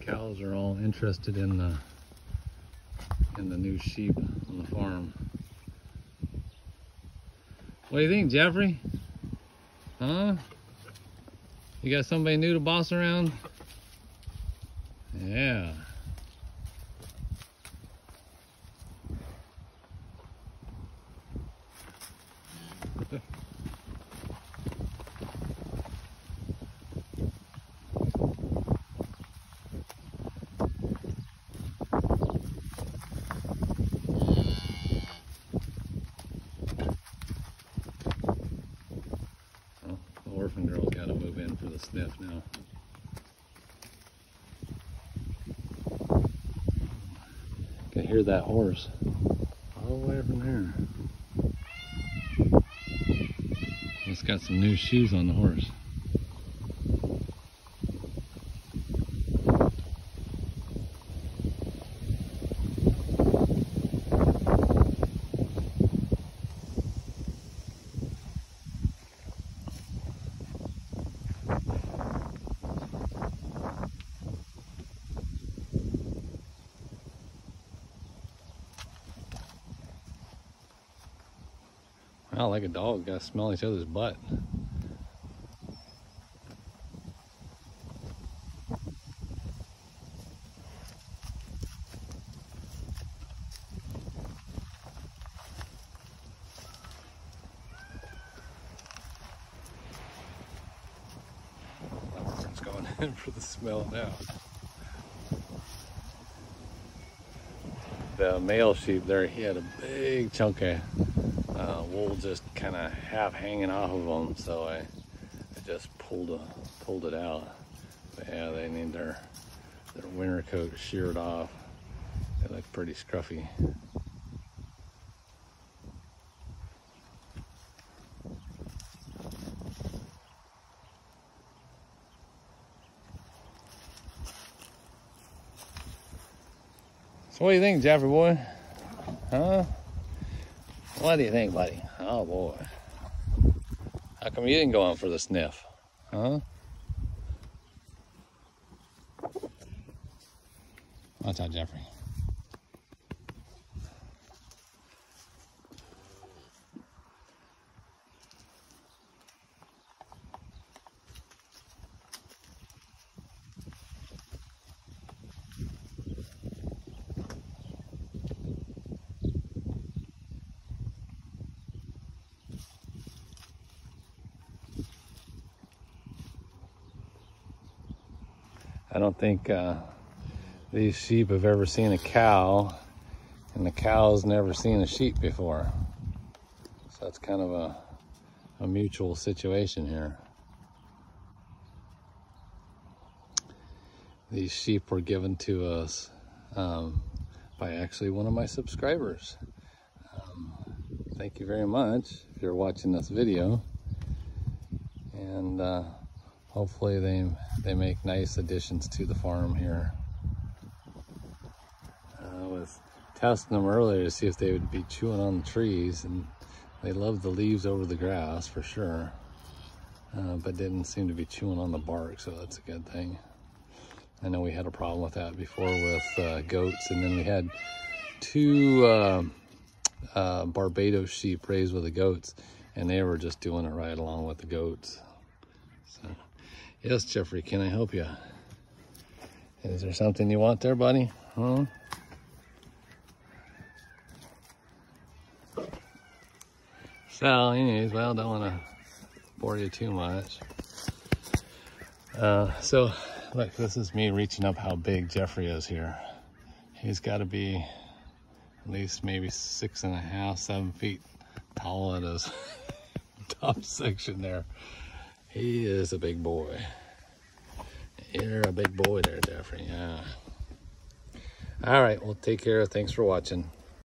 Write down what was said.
Cows are all interested in the new sheep on the farm. What do you think, Jeffrey? Huh? You got somebody new to boss around? Yeah. Orphan girl's got to move in for the sniff now. Can hear that horse all the way from there. It's got some new shoes on the horse. Wow, like a dog, gotta smell each other's butt. It's going in for the smell now. The male sheep there, he had a big chunk of wool just kind of half hanging off of them, so I just pulled it out. But yeah, they need their winter coat sheared off. They look pretty scruffy. So what do you think, Jeffrey boy? Huh? What do you think, buddy? Oh boy. How come you didn't go on for the sniff? Huh? Watch out, Jeffrey. I don't think these sheep have ever seen a cow, and the cow's never seen a sheep before. So it's kind of a mutual situation here. These sheep were given to us by actually one of my subscribers. Thank you very much if you're watching this video. And hopefully they make nice additions to the farm here. I was testing them earlier to see if they would be chewing on the trees, and they love the leaves over the grass for sure, but didn't seem to be chewing on the bark, so that's a good thing. I know we had a problem with that before with goats, and then we had two Barbados sheep raised with the goats, and they were just doing it right along with the goats. So, yes, Jeffrey, can I help you? Is there something you want there, buddy? Huh? So, anyways, well, don't want to bore you too much. So, look, this is me reaching up how big Jeffrey is here. He's got to be at least maybe 6.5, 7 feet tall at his top section there. He is a big boy. You're a big boy there, Jeffrey. Yeah. All right, well, take care. Thanks for watching.